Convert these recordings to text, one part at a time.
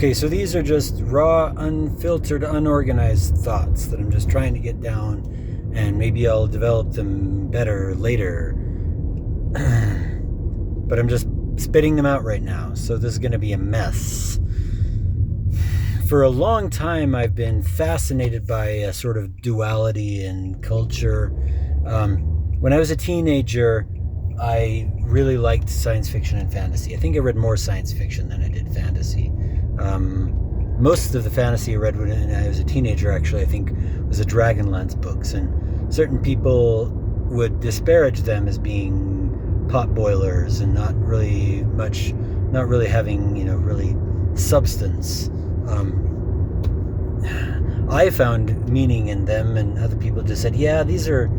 Okay, so these are just raw, unfiltered, unorganized thoughts that I'm just trying to get down, and maybe I'll develop them better later. But I'm just spitting them out right now, so this is going to be a mess. For a long time, I've been fascinated by a sort of duality in culture. When I was a teenager, I really liked science fiction and fantasy. I think I read more science fiction than I did fantasy. Most of the fantasy I read when I was a teenager, actually, I think, was the Dragonlance books, and certain people would disparage them as being potboilers and not really having, really substance. I found meaning in them, and other people just said, yeah, these are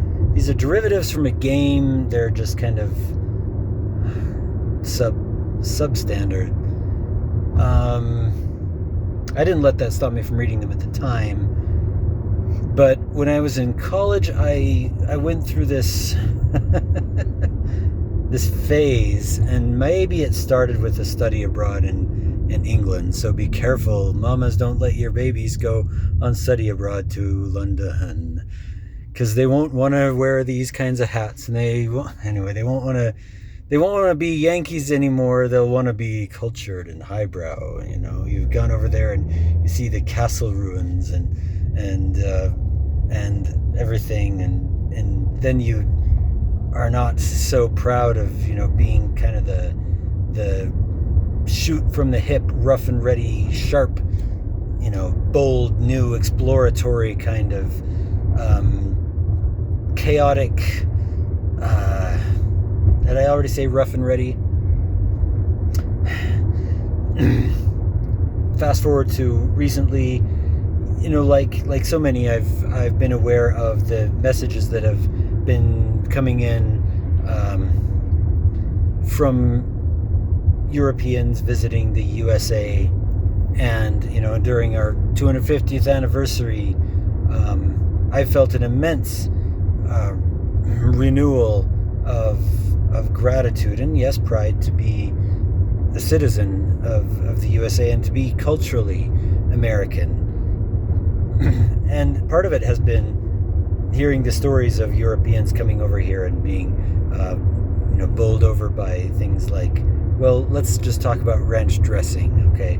derivatives from a game. They're just kind of substandard. I didn't let that stop me from reading them at the time. But when I was in college, I went through this this phase, and maybe it started with a study abroad in England. So be careful, mamas, don't let your babies go on study abroad to London, because they won't want to wear these kinds of hats, and they won't want to be Yankees anymore. They'll want to be cultured and highbrow. You've gone over there and you see the castle ruins and everything, and then you are not so proud of being kind of the shoot from the hip, rough and ready, sharp, bold, new, exploratory kind of chaotic. Did I already say rough and ready? Fast forward to recently, like so many, I've been aware of the messages that have been coming in from Europeans visiting the USA, and during our 250th anniversary, I felt an immense renewal of gratitude and, yes, pride to be a citizen of the USA and to be culturally American. And part of it has been hearing the stories of Europeans coming over here and being bowled over by things like, well, let's just talk about ranch dressing, okay?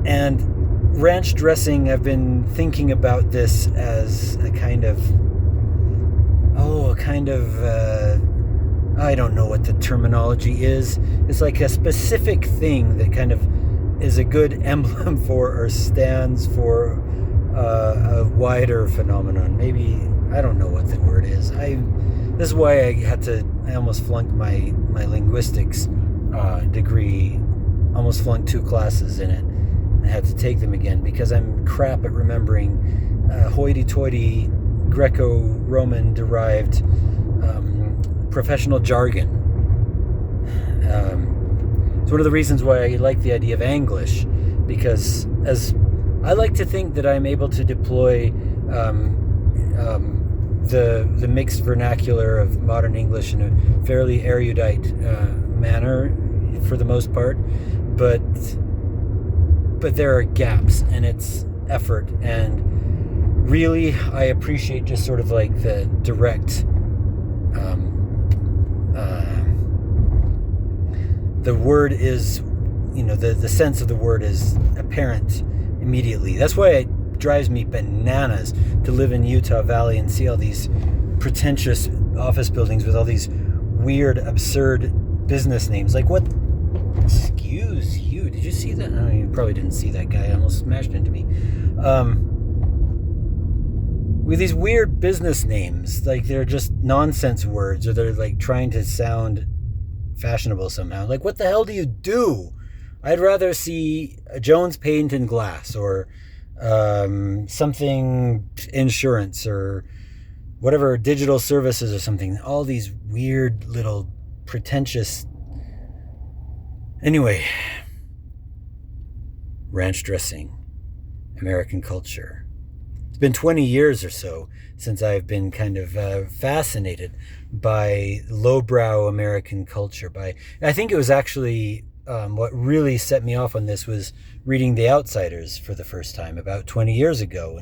And ranch dressing, I've been thinking about this as a kind of I don't know what the terminology is. It's like a specific thing that kind of is a good emblem for, or stands for, a wider phenomenon. Maybe, I don't know what the word is. This is why I almost flunked my linguistics degree, almost flunked 2 classes in it. I had to take them again because I'm crap at remembering hoity-toity Greco-Roman derived professional jargon. It's one of the reasons why I like the idea of Anglish, because as I like to think that I'm able to deploy the mixed vernacular of modern English in a fairly erudite manner for the most part, but there are gaps in its effort, and really I appreciate just sort of like the direct the word is, the sense of the word is apparent immediately. That's why it drives me bananas to live in Utah Valley and see all these pretentious office buildings with all these weird, absurd business names. Like, what? Excuse you. Did you see that? No, you probably didn't see that guy. Almost smashed into me. With these weird business names, like they're just nonsense words, or they're like trying to sound fashionable somehow. Like, what the hell do you do? I'd rather see a Jones Paint and Glass, or something insurance, or whatever, digital services or something. All these weird little pretentious. Anyway, ranch dressing, American culture. It's been 20 years or so since I've been kind of fascinated by lowbrow American culture. I think it was actually what really set me off on this was reading The Outsiders for the first time about 20 years ago,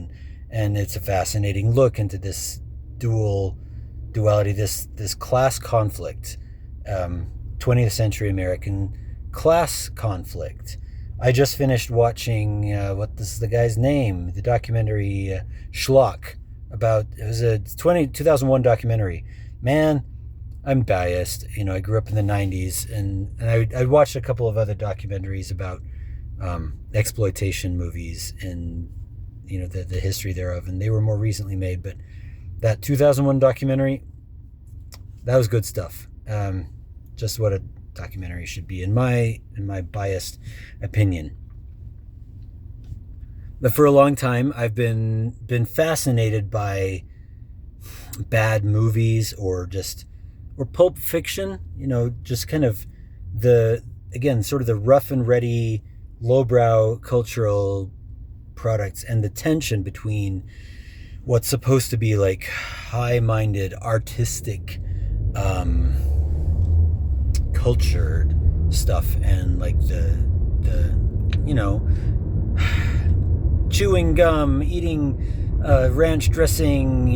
and it's a fascinating look into this duality, this class conflict, 20th century American class conflict. I just finished watching what is the guy's name? The documentary Schlock about it was a 2001 documentary. Man, I'm biased. I grew up in the 90s, and I watched a couple of other documentaries about exploitation movies and the history thereof, and they were more recently made. But that 2001 documentary, that was good stuff. Just what a documentary should be, in my biased opinion. But for a long time, I've been fascinated by bad movies or pulp fiction. Just kind of sort of the rough and ready, lowbrow cultural products, and the tension between what's supposed to be like high-minded, artistic, cultured stuff, and like the chewing gum, eating ranch dressing,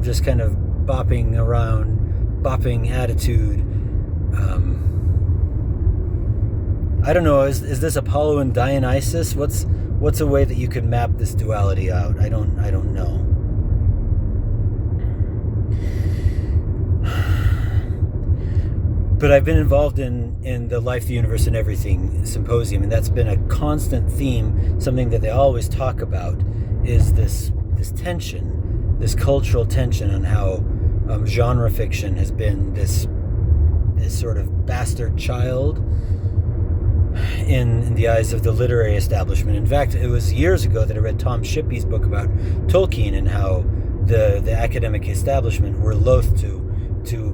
just kind of bopping attitude. I don't know, is this Apollo and Dionysus? What's a way that you could map this duality out? I don't know. But I've been involved in the Life, the Universe, and Everything symposium, and that's been a constant theme. Something that they always talk about is this tension, this cultural tension, on how genre fiction has been this sort of bastard child in the eyes of the literary establishment. In fact, it was years ago that I read Tom Shippey's book about Tolkien and how the academic establishment were loath to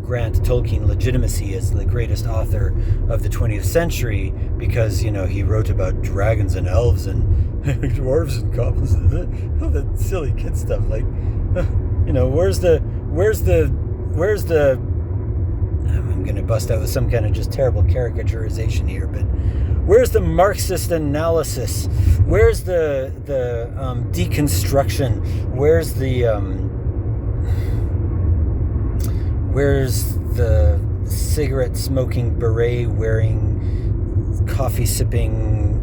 grant Tolkien legitimacy as the greatest author of the 20th century because, he wrote about dragons and elves and dwarves and goblins and all that silly kid stuff. Like, where's the I'm going to bust out with some kind of just terrible caricaturization here, but where's the Marxist analysis? Where's the deconstruction? Where's the cigarette smoking, beret wearing, coffee sipping,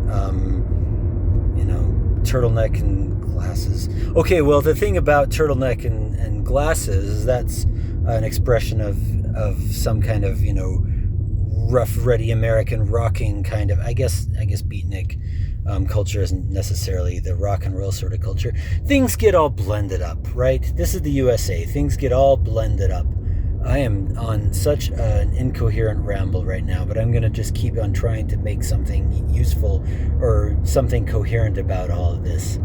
turtleneck and glasses? Okay, well, the thing about turtleneck and glasses is that's an expression of some kind of rough, ready American rocking kind of, I guess beatnik culture isn't necessarily the rock and roll sort of culture. Things get all blended up, right? This is the USA. Things get all blended up. I am on such an incoherent ramble right now, but I'm going to just keep on trying to make something useful or something coherent about all of this.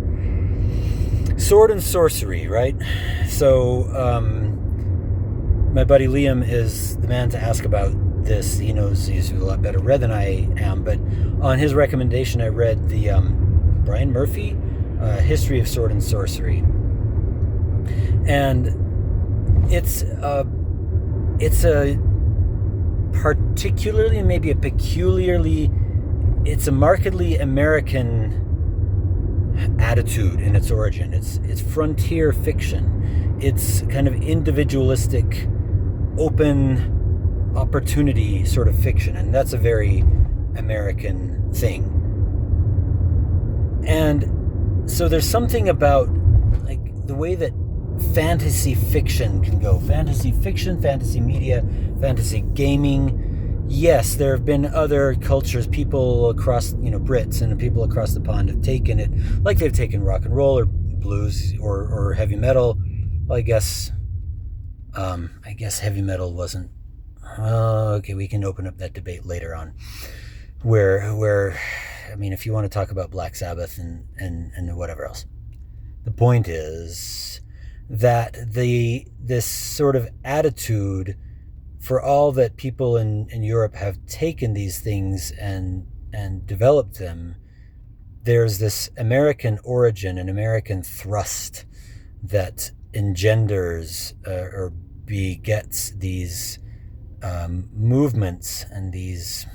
Sword and sorcery, right? So, my buddy Liam is the man to ask about this. He knows, he's a lot better read than I am, but on his recommendation, I read the Brian Murphy History of Sword and Sorcery. And it's a particularly, maybe a peculiarly, it's a markedly American attitude in its origin. It's frontier fiction. It's kind of individualistic, open opportunity sort of fiction, and that's a very American thing. And so there's something about like the way that fantasy fiction can go. Fantasy fiction, fantasy media, fantasy gaming. Yes, there have been other cultures, people across, Brits and people across the pond have taken it, like they've taken rock and roll or blues or heavy metal. Well, I guess heavy metal wasn't. Okay, we can open up that debate later on. Where, if you want to talk about Black Sabbath and whatever else, the point is that this sort of attitude, for all that people in Europe have taken these things and developed them, there's this American origin, an American thrust that engenders or begets these movements and these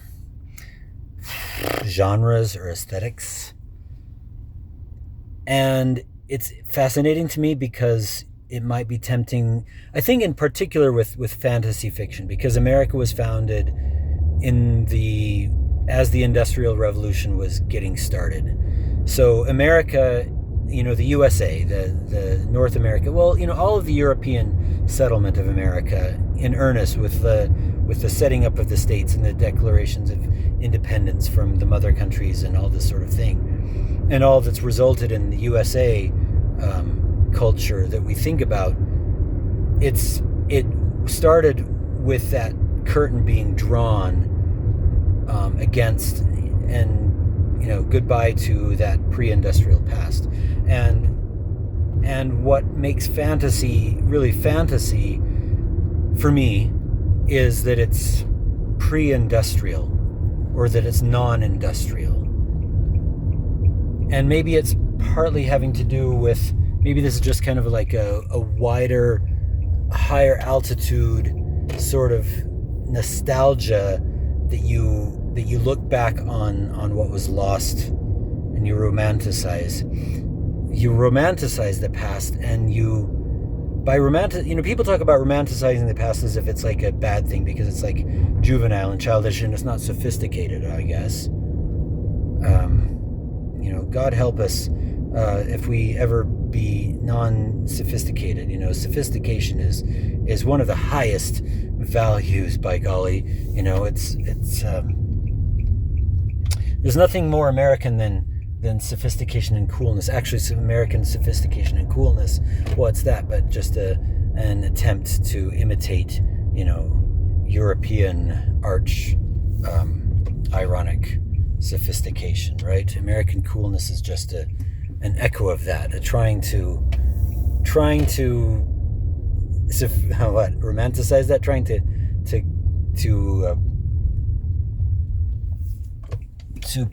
genres or aesthetics. And it's fascinating to me because it might be tempting, I think in particular with fantasy fiction, because America was founded as the Industrial Revolution was getting started. So America, the USA, the North America, all of the European settlement of America in earnest with the setting up of the states and the declarations of independence from the mother countries and all this sort of thing, and all that's resulted in the USA culture that we think about. It started with that curtain being drawn against, and goodbye to that pre-industrial past, and what makes fantasy really fantasy for me is that it's pre-industrial, or that it's non-industrial. And maybe it's partly having to do with, maybe this is just kind of like a wider, higher altitude sort of nostalgia that you look back on what was lost, and you romanticize the past, and people talk about romanticizing the past as if it's like a bad thing because it's like juvenile and childish and it's not sophisticated, I guess. God help us if we ever be non-sophisticated. Sophistication is one of the highest values, by golly. It's there's nothing more American than sophistication and coolness. Actually, American sophistication and coolness, what's that but just an attempt to imitate, European arch ironic sophistication, right? American coolness is just an echo of that, trying to romanticize that, trying to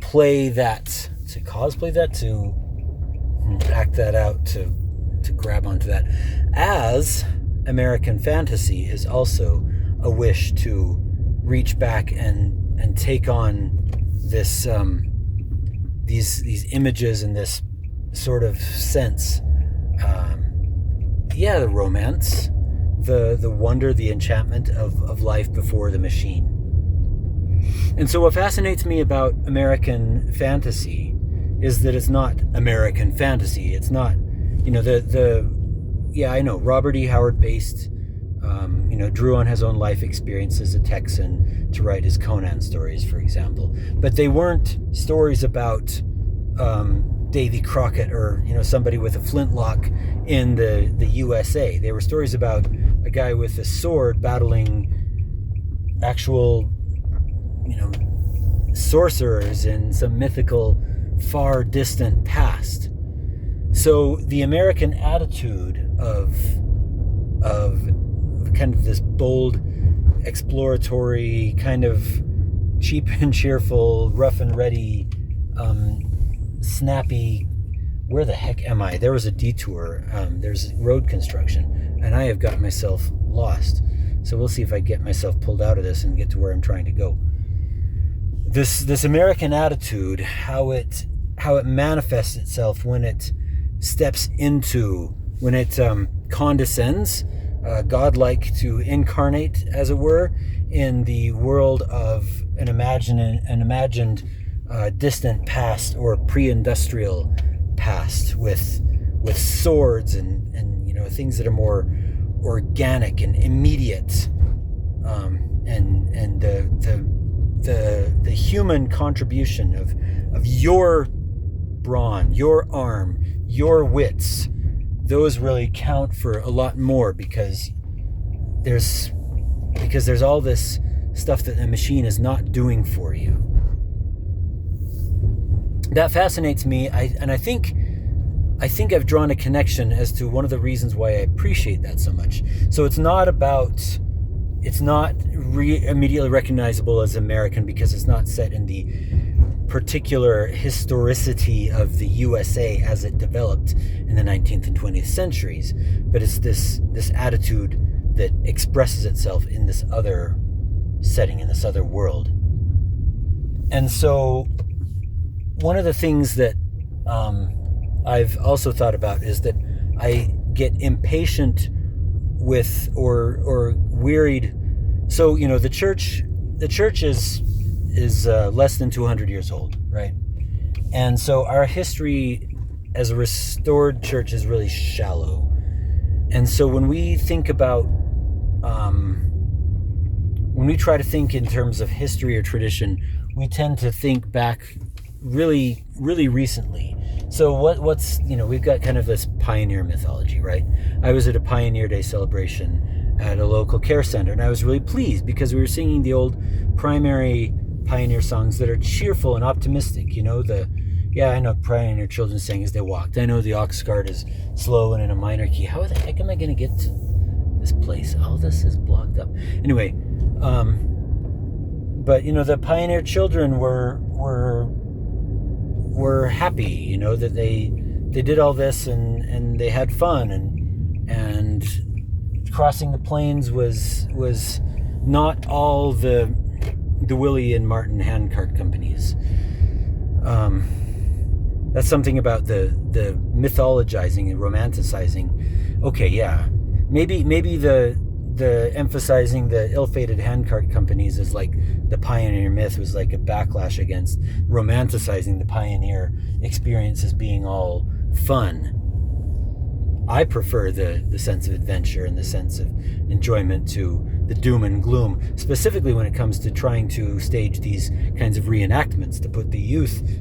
play that, to cosplay that, to act that out, to grab onto that. As American fantasy is also a wish to reach back and take on this these images and this sort of sense, the romance, the wonder, the enchantment of life before the machine. And so what fascinates me about American fantasy is that it's not American fantasy. It's not, I know Robert E. Howard based, drew on his own life experience as a Texan to write his Conan stories, for example. But they weren't stories about Davy Crockett or, somebody with a flintlock in the USA. They were stories about a guy with a sword battling actual, sorcerers in some mythical, far distant past. So the American attitude of kind of this bold, exploratory, kind of cheap and cheerful, rough and ready, snappy, where the heck am I? There was a detour. There's road construction, and I have got myself lost. So we'll see if I get myself pulled out of this and get to where I'm trying to go. This American attitude, how it manifests itself when it steps into, when it condescends, godlike, to incarnate, as it were, in the world of an imagined distant past or pre-industrial past with swords and things that are more organic and immediate, and the human contribution of your brawn, your arm, your wits. Those really count for a lot more because there's all this stuff that the machine is not doing for you. That fascinates me. I think I've drawn a connection as to one of the reasons why I appreciate that so much. So it's not immediately recognizable as American because it's not set in the particular historicity of the USA as it developed in the 19th and 20th centuries, but it's this attitude that expresses itself in this other setting, in this other world. And so one of the things that I've also thought about is that I get impatient with or wearied. So the church is less than 200 years old, right? And so our history as a restored church is really shallow. And so when we think about when we try to think in terms of history or tradition, we tend to think back really, really recently. So what's we've got kind of this pioneer mythology, right? I was at a Pioneer Day celebration at a local care center, and I was really pleased because we were singing the old primary pioneer songs that are cheerful and optimistic. I know pioneer children sang as they walked. I know the ox cart is slow and in a minor key. How the heck am I going to get to this place? All this is blocked up. Anyway, but the pioneer children were happy, that they did all this and they had fun and crossing the plains was not all the Willie and Martin handcart companies. That's something about the mythologizing and romanticizing. Okay, yeah, maybe the emphasizing the ill-fated handcart companies as like the pioneer myth was like a backlash against romanticizing the pioneer experience as being all fun. I prefer the sense of adventure and the sense of enjoyment to the doom and gloom, specifically when it comes to trying to stage these kinds of reenactments to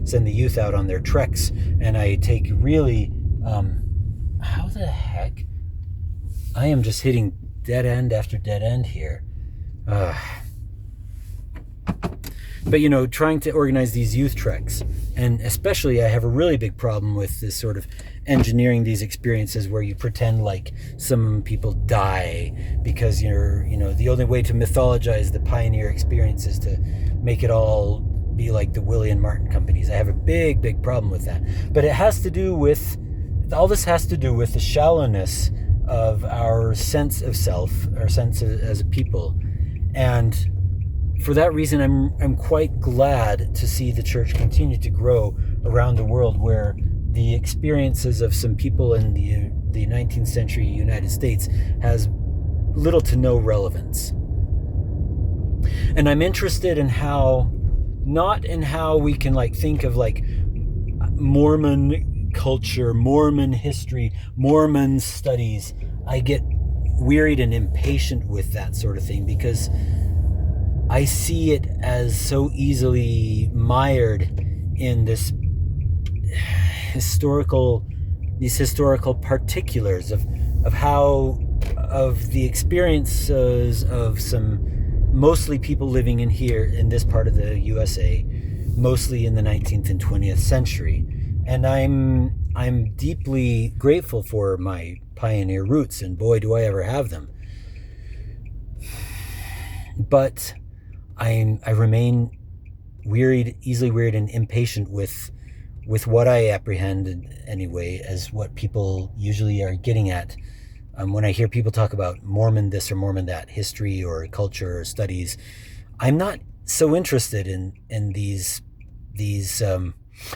send the youth out on their treks. And I take really, how the heck? I am just hitting dead end after dead end here. But trying to organize these youth treks, and especially I have a really big problem with this sort of engineering these experiences where you pretend like some people die because the only way to mythologize the pioneer experience is to make it all be like the Willie and Martin companies. I have a big problem with that. But all this has to do with the shallowness of our sense of self, our sense as a people. And for that reason, I'm quite glad to see the church continue to grow around the world, where the experiences of some people in the 19th century United States has little to no relevance. And I'm interested in not in how we can think of Mormon culture, Mormon history, Mormon studies. I get wearied and impatient with that sort of thing because I see it as so easily mired in these historical particulars of the experiences of some mostly people living in this part of the USA, mostly in the 19th and 20th century. And I'm deeply grateful for my pioneer roots, and boy, do I ever have them. But I remain easily wearied and impatient with what I apprehend anyway as what people usually are getting at. When I hear people talk about Mormon this or Mormon that, history or culture or studies, I'm not so interested in these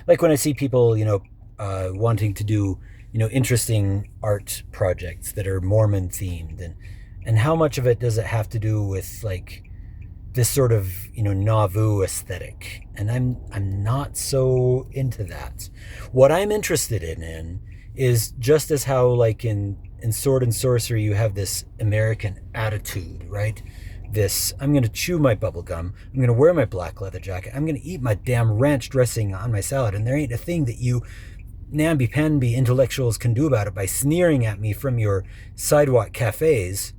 like when I see people, wanting to do, interesting art projects that are Mormon themed, and how much of it does it have to do with this sort of, Nauvoo aesthetic? And I'm not so into that. What I'm interested in is just as how in Sword and Sorcery you have this American attitude, right? This, I'm going to chew my bubble gum, I'm going to wear my black leather jacket, I'm going to eat my damn ranch dressing on my salad, and there ain't a thing that you namby-pamby intellectuals can do about it by sneering at me from your sidewalk cafes.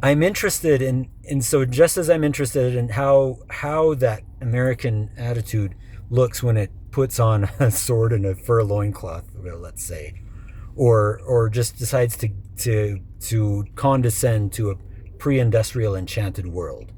I'm interested so just as I'm interested in how that American attitude looks when it puts on a sword and a fur loincloth, let's say, or just decides to condescend to a pre-industrial enchanted world.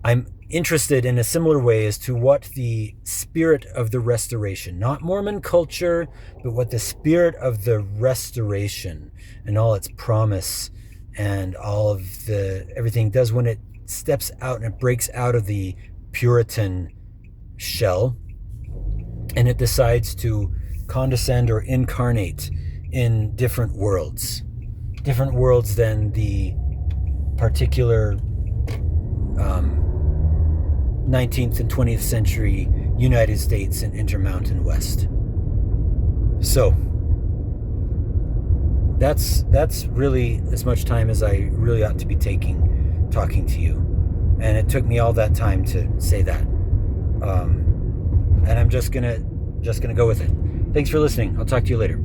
I'm interested in a similar way as to what the spirit of the restoration, not Mormon culture, but what the spirit of the restoration and all its promise and all of everything does when it steps out and it breaks out of the Puritan shell, and it decides to condescend or incarnate in different worlds than the particular 19th and 20th century United States and Intermountain West. So that's really as much time as I really ought to be taking talking to you, and it took me all that time to say that, and I'm just gonna go with it. Thanks for listening. I'll talk to you later.